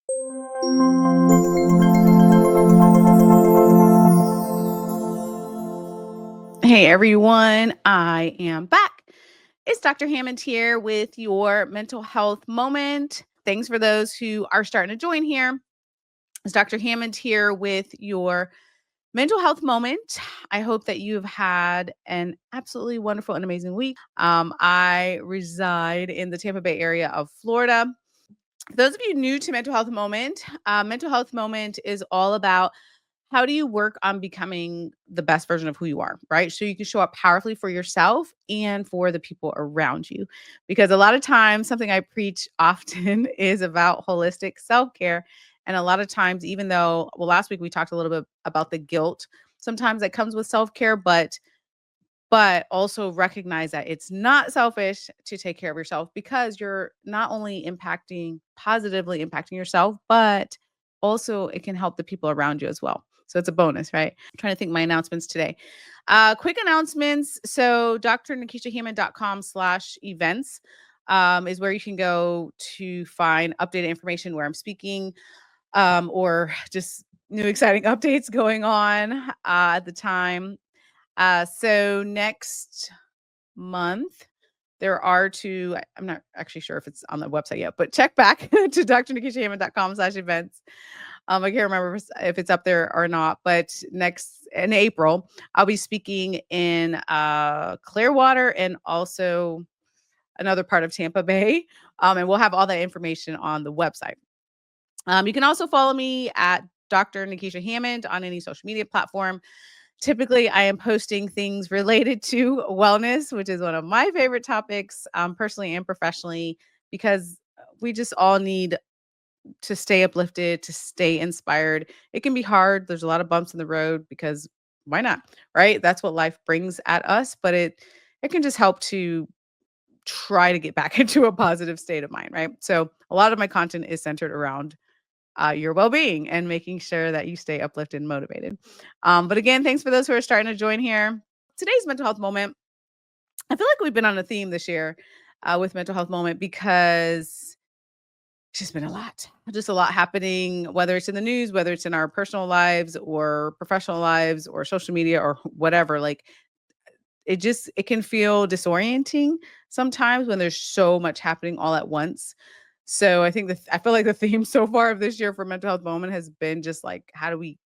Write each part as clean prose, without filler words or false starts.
Hey everyone, I am back. It's Dr. Hammond here with your mental health moment. Thanks for those who are starting to join here. It's Dr. Hammond here with your mental health moment. I hope that you've had an absolutely wonderful and amazing week. I reside in the Tampa Bay area of Florida. For those of you new to Mental Health Moment is all about how do you work on becoming the best version of who you are, right? So you can show up powerfully for yourself and for the people around you. Because a lot of times, something I preach often is about holistic self care. And a lot of times, even though, well, last week we talked a little bit about the guilt sometimes that comes with self care, but also recognize that it's not selfish to take care of yourself because you're not only positively impacting yourself, but also it can help the people around you as well. So it's a bonus, right? I'm trying to think my announcements today. Quick announcements. So drnekeshiahammond.com/events is where you can go to find updated information where I'm speaking or just new exciting updates going on at the time. So next month, there are two, I'm not actually sure if it's on the website yet, but check back to drnekeshiahammond.com/events. I can't remember if it's up there or not, but next in April, I'll be speaking in Clearwater and also another part of Tampa Bay. And we'll have all that information on the website. You can also follow me at Dr. Nekeshia Hammond on any social media platform. Typically, I am posting things related to wellness, which is one of my favorite topics, personally and professionally, because we just all need to stay uplifted, to stay inspired. It can be hard. There's a lot of bumps in the road because why not? Right? That's what life brings at us, but it can just help to try to get back into a positive state of mind, right? So a lot of my content is centered around your well-being and making sure that you stay uplifted and motivated. But again, thanks for those who are starting to join here. Today's mental health moment. I feel like we've been on a theme this year with mental health moment because it's just been a lot, just a lot happening, whether it's in the news, whether it's in our personal lives or professional lives or social media or whatever. Like it can feel disorienting sometimes when there's so much happening all at once. So I feel like the theme so far of this year for mental health moment has been just like how do we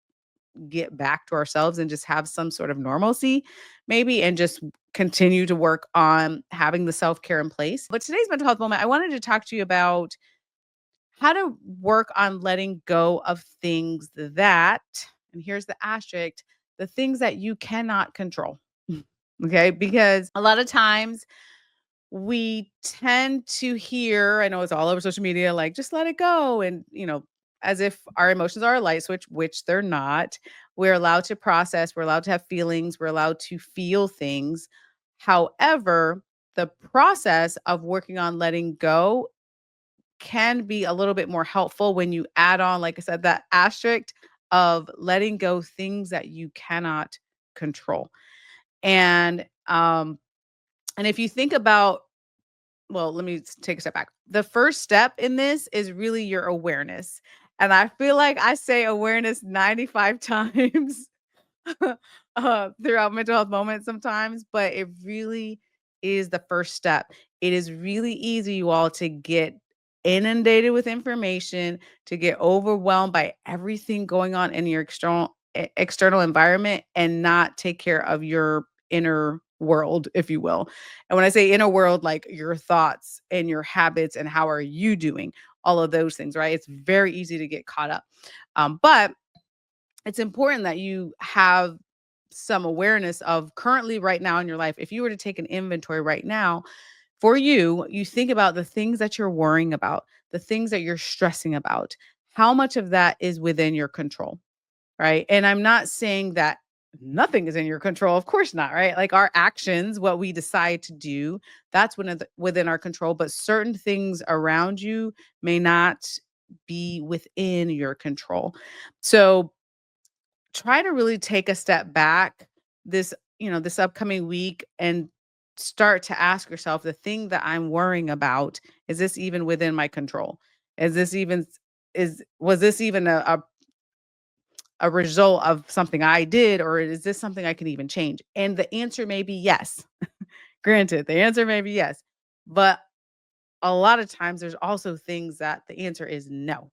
get back to ourselves and just have some sort of normalcy maybe and just continue to work on having the self-care in place. But today's mental health moment, I wanted to talk to you about how to work on letting go of things that, and here's the asterisk, the things that you cannot control. Okay? Because a lot of times we tend to hear, I know it's all over social media, like just let it go. And, as if our emotions are a light switch, which they're not. We're allowed to process, we're allowed to have feelings, we're allowed to feel things. However, the process of working on letting go can be a little bit more helpful when you add on, like I said, that asterisk of letting go things that you cannot control. And and if you think about, well, let me take a step back. The first step in this is really your awareness. And I feel like I say awareness 95 times throughout mental health moments sometimes, but it really is the first step. It is really easy, you all, to get inundated with information, to get overwhelmed by everything going on in your external environment and not take care of your inner world, if you will. And when I say inner world, like your thoughts and your habits and how are you doing, all of those things, right? It's very easy to get caught up. But it's important that you have some awareness of currently right now in your life. If you were to take an inventory right now for you, you think about the things that you're worrying about, the things that you're stressing about. How much of that is within your control? Right. And I'm not saying that nothing is in your control. Of course not. Right. Like our actions, what we decide to do, that's within our control. But certain things around you may not be within your control. So try to really take a step back this upcoming week and start to ask yourself, the thing that I'm worrying about, is this even within my control? Is this even was this even a result of something I did, or is this something I can even change? And the answer may be yes. Granted, the answer may be yes. But a lot of times there's also things that the answer is no.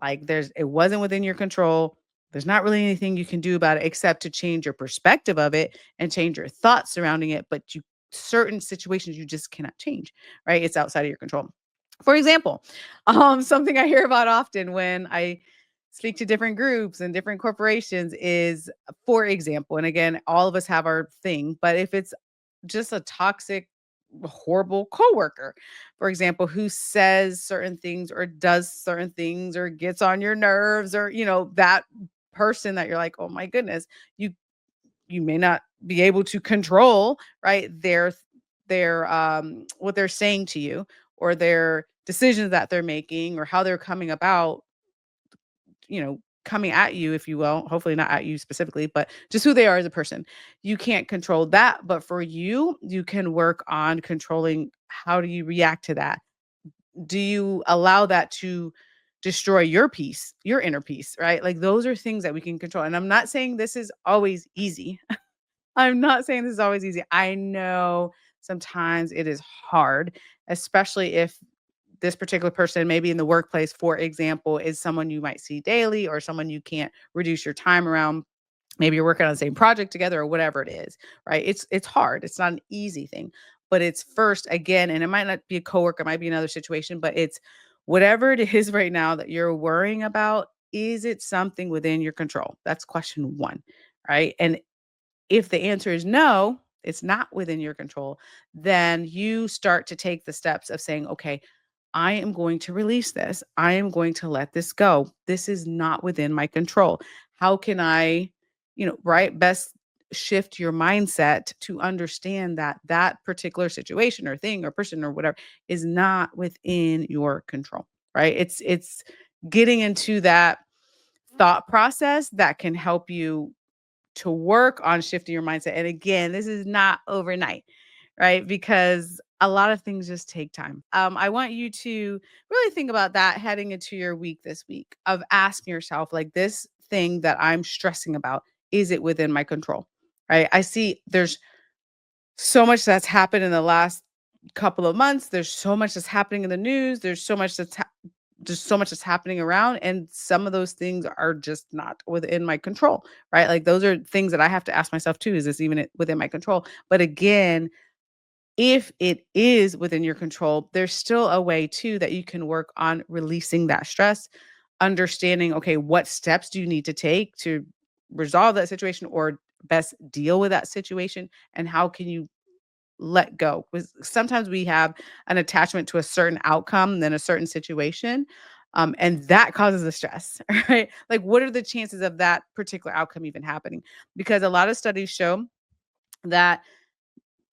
Like it wasn't within your control. There's not really anything you can do about it except to change your perspective of it and change your thoughts surrounding it. But certain situations you just cannot change, right? It's outside of your control. For example, something I hear about often when I speak to different groups and different corporations is, for example, and again, all of us have our thing, but if it's just a toxic, horrible coworker, for example, who says certain things or does certain things or gets on your nerves, or that person that you're like, oh my goodness, you you may not be able to control, right, their what they're saying to you, or their decisions that they're making, or how they're coming about, coming at you, if you will. Hopefully not at you specifically, but just who they are as a person. You can't control that, but for you, you can work on controlling how do you react to that. Do you allow that to destroy your peace, your inner peace, right? Like those are things that we can control. And I'm not saying this is always easy. I'm not saying this is always easy. I know sometimes it is hard, especially if this particular person, maybe in the workplace, for example, is someone you might see daily or someone you can't reduce your time around. Maybe you're working on the same project together or whatever it is, right? It's hard. It's not an easy thing, but it's first again, and it might not be a coworker, it might be another situation, but it's whatever it is right now that you're worrying about. Is it something within your control? That's question one, right? And if the answer is no, it's not within your control, then you start to take the steps of saying, okay, I am going to release this. I am going to let this go. This is not within my control. How can I, right? Best shift your mindset to understand that that particular situation or thing or person or whatever is not within your control, right? It's getting into that thought process that can help you to work on shifting your mindset. And again, this is not overnight, right? Because a lot of things just take time. I want you to really think about that heading into your week this week, of asking yourself, like, this thing that I'm stressing about, is it within my control? Right? I see there's so much that's happened in the last couple of months. There's so much that's happening in the news. There's so much that's just so much that's happening around, and some of those things are just not within my control, right? Like those are things that I have to ask myself too, is this even within my control? But again, if it is within your control, there's still a way too that you can work on releasing that stress, understanding, okay, what steps do you need to take to resolve that situation or best deal with that situation, and how can you let go? Because sometimes we have an attachment to a certain outcome than a certain situation. And that causes the stress, right? Like, what are the chances of that particular outcome even happening? Because a lot of studies show that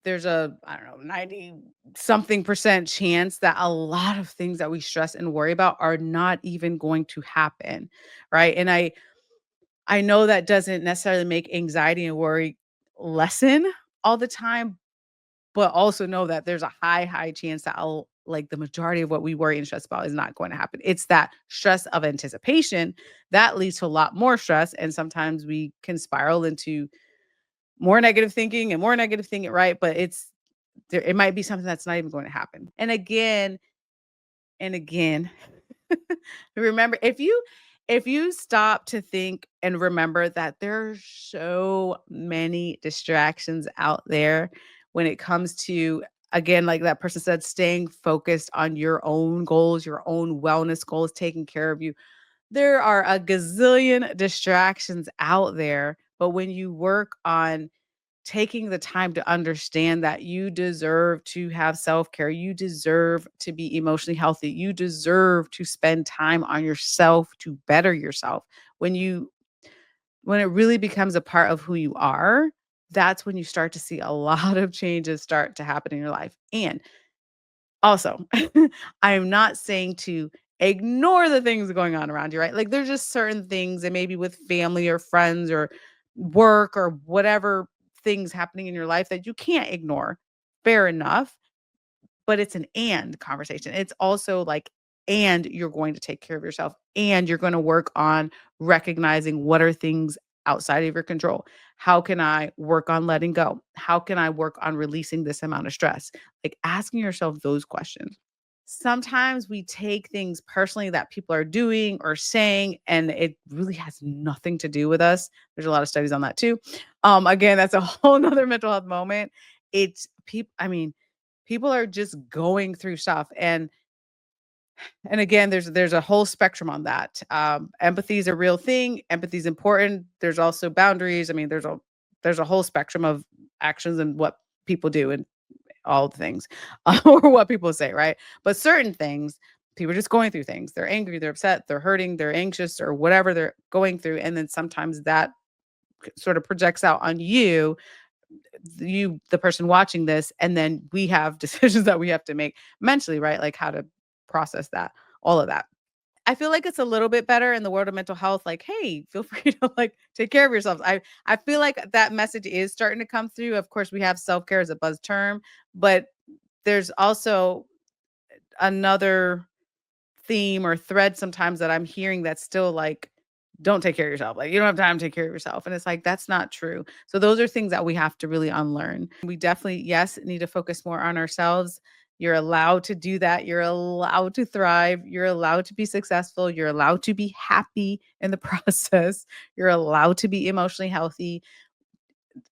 there's I don't know, 90 something percent chance that a lot of things that we stress and worry about are not even going to happen, right? And I know that doesn't necessarily make anxiety and worry lessen all the time, but also know that there's a high chance that like the majority of what we worry and stress about is not going to happen. It's that stress of anticipation that leads to a lot more stress. And sometimes we can spiral into more negative thinking and more negative thinking, right? But it might be something that's not even going to happen. And again, remember, if you stop to think and remember that there's so many distractions out there when it comes to, again, like that person said, staying focused on your own goals, your own wellness goals, taking care of you. There are a gazillion distractions out there, but when you work on taking the time to understand that you deserve to have self-care, you deserve to be emotionally healthy, you deserve to spend time on yourself to better yourself. When it really becomes a part of who you are, that's when you start to see a lot of changes start to happen in your life. And also, I am not saying to ignore the things going on around you, right? Like there's just certain things, and maybe with family or friends or work or whatever things happening in your life that you can't ignore. Fair enough. But it's an and conversation. It's also like and you're going to take care of yourself, and you're going to work on recognizing what are things outside of your control. How can I work on letting go? How can I work on releasing this amount of stress? Like asking yourself those questions. Sometimes we take things personally that people are doing or saying, and it really has nothing to do with us. There's a lot of studies on that too. Again, that's a whole nother mental health moment. It's people, I mean, people are just going through stuff. And again, there's a whole spectrum on that. Empathy is a real thing. Empathy is important. There's also boundaries. I mean, there's a whole spectrum of actions and what people do and all the things or what people say, right? But certain things, people are just going through things. They're angry, they're upset, they're hurting, they're anxious, or whatever they're going through. And then sometimes that sort of projects out on you, the person watching this. And then we have decisions that we have to make mentally, right? Like how to process that, all of that. I feel like it's a little bit better in the world of mental health. Like, hey, feel free to like take care of yourselves. I feel like that message is starting to come through. Of course, we have self care as a buzz term, but there's also another theme or thread sometimes that I'm hearing that's still like, don't take care of yourself. Like, you don't have time to take care of yourself. And it's like, that's not true. So, those are things that we have to really unlearn. We definitely, yes, need to focus more on ourselves. You're allowed to do that. You're allowed to thrive. You're allowed to be successful. You're allowed to be happy in the process. You're allowed to be emotionally healthy.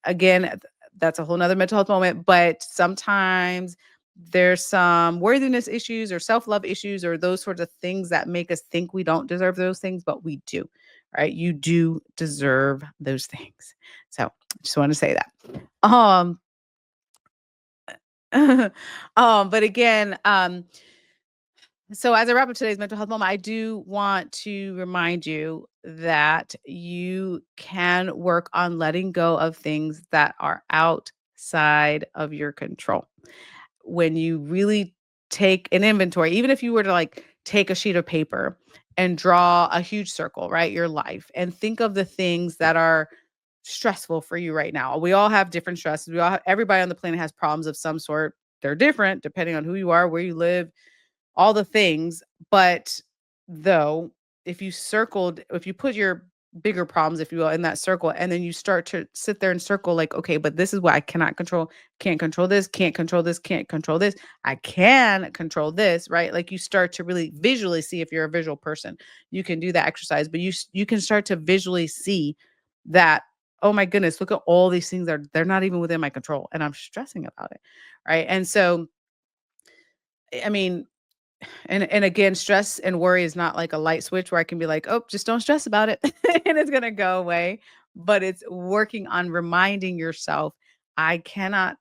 Again, that's a whole nother mental health moment, but sometimes there's some worthiness issues or self-love issues or those sorts of things that make us think we don't deserve those things, but we do, right? You do deserve those things. So I just want to say that. Um, but again, so as I wrap up today's mental health moment, I do want to remind you that you can work on letting go of things that are outside of your control. When you really take an inventory, even if you were to like take a sheet of paper and draw a huge circle, right? Your life and think of the things that are stressful for you right now. We all have different stresses. Everybody on the planet has problems of some sort. They're different depending on who you are, where you live, all the things. But though, if you put your bigger problems, if you will, in that circle, and then you start to sit there and circle, like, okay, but this is what I cannot control, can't control this, can't control this, can't control this, I can control this, right? Like you start to really visually see if you're a visual person, you can do that exercise, but you can start to visually see that, oh my goodness, look at all these things that they're not even within my control, and I'm stressing about it, right? And so, I mean, and again, stress and worry is not like a light switch where I can be like, "Oh, just don't stress about it," and it's gonna go away. But it's working on reminding yourself, I cannot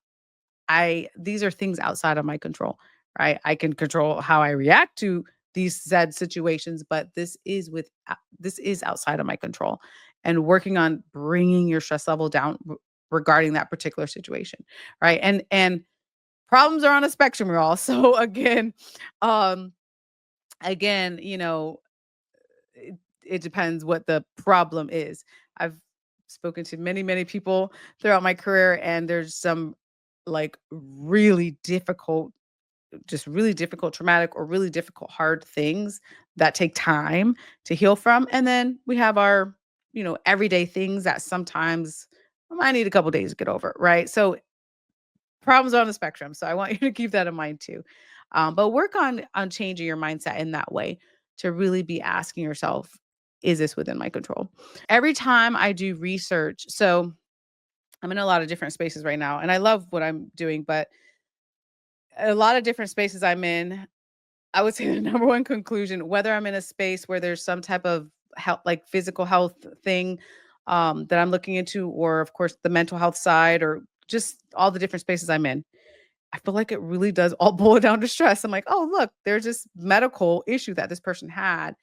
I these are things outside of my control, right? I can control how I react to these said situations, but this is outside of my control. And working on bringing your stress level down regarding that particular situation, right? And problems are on a spectrum, you're all. So um again, it depends what the problem is. I've spoken to many, many people throughout my career, and there's some like really difficult, traumatic, or really difficult, hard things that take time to heal from. And then we have our, everyday things that sometimes I might need a couple days to get over, right? So problems are on the spectrum. So I want you to keep that in mind too. But work on changing your mindset in that way to really be asking yourself, is this within my control? Every time I do research, so I'm in a lot of different spaces right now, and I love what I'm doing, but a lot of different spaces I'm in, I would say the number one conclusion, whether I'm in a space where there's some type of health, like physical health thing that I'm looking into, or of course the mental health side, or just all the different spaces I'm in, I feel like it really does all boil down to stress. I'm like, oh, look, there's this medical issue that this person had,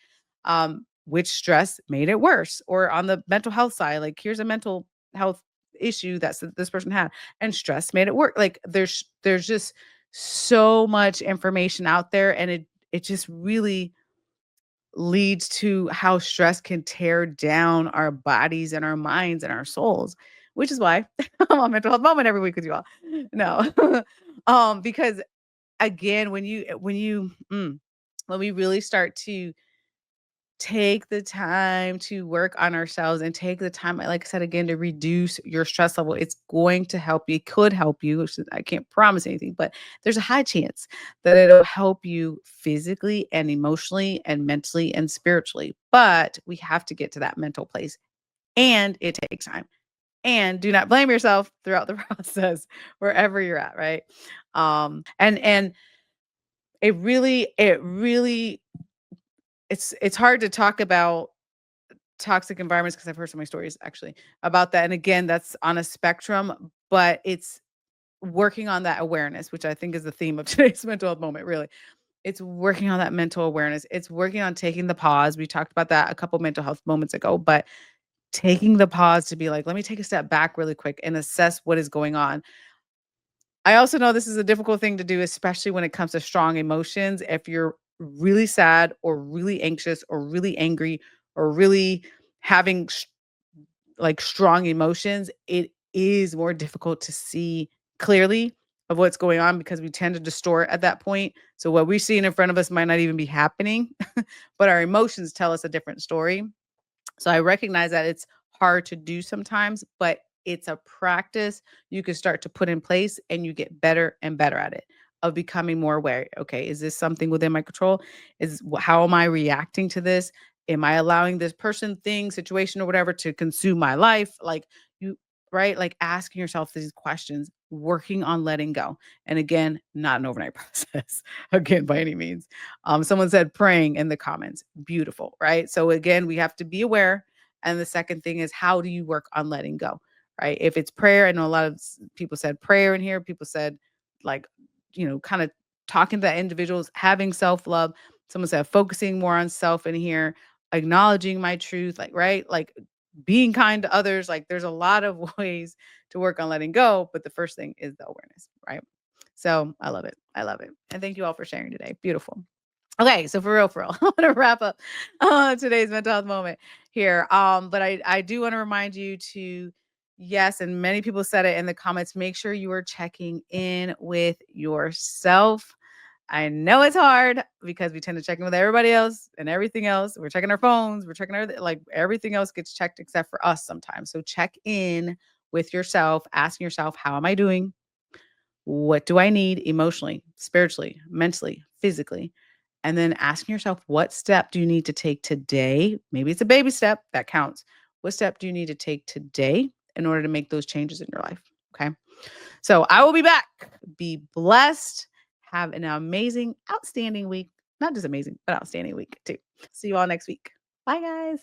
which stress made it worse. Or on the mental health side, like here's a mental health issue that this person had, and stress made it work. Like there's just so much information out there, and it just really leads to how stress can tear down our bodies and our minds and our souls, which is why I'm on mental health moment every week with you all. No, because again, when you when we really start to take the time to work on ourselves and take the time, like I said again, to reduce your stress level. It's going to help you, could help you. I can't promise anything, but there's a high chance that it'll help you physically and emotionally and mentally and spiritually. But we have to get to that mental place, and it takes time. And do not blame yourself throughout the process, wherever you're at, right? And it really it's hard to talk about toxic environments because I've heard so many stories actually about that. And again, that's on a spectrum, but it's working on that awareness, which I think is the theme of today's mental health moment, really. It's working on that mental awareness. It's working on taking the pause. We talked about that a couple mental health moments ago, but taking the pause to be like, let me take a step back really quick and assess what is going on. I also know this is a difficult thing to do, especially when it comes to strong emotions. If you're really sad or really anxious or really angry or really having like strong emotions, it is more difficult to see clearly of what's going on because we tend to distort at that point. So what we're seeing in front of us might not even be happening, but our emotions tell us a different story. So I recognize that it's hard to do sometimes, but it's a practice you can start to put in place and you get better and better at it of becoming more aware. Okay, is this something within my control? How am I reacting to this? Am I allowing this person, thing, situation, or whatever to consume my life? Like you, right? Like asking yourself these questions, working on letting go. And again, not an overnight process, again, by any means. Someone said praying in the comments. Beautiful, right? So again, we have to be aware. And the second thing is how do you work on letting go? Right. If it's prayer, I know a lot of people said prayer in here. People said like, kind of talking to that individuals, having self-love. Someone said focusing more on self in here, acknowledging my truth, like, right? Like being kind to others. Like there's a lot of ways to work on letting go. But the first thing is the awareness, right? So I love it. I love it. And thank you all for sharing today. Beautiful. Okay, so for real, I want to wrap up today's mental health moment here. But I do want to remind you to, yes, and many people said it in the comments. Make sure you are checking in with yourself. I know it's hard because we tend to check in with everybody else and everything else. We're checking our phones, we're checking everything, like everything else gets checked except for us sometimes. So check in with yourself, asking yourself, how am I doing? What do I need emotionally, spiritually, mentally, physically? And then asking yourself, what step do you need to take today? Maybe it's a baby step that counts. What step do you need to take today in order to make those changes in your life? Okay. So I will be back. Be blessed. Have an amazing, outstanding week. Not just amazing, but outstanding week too. See you all next week. Bye, guys.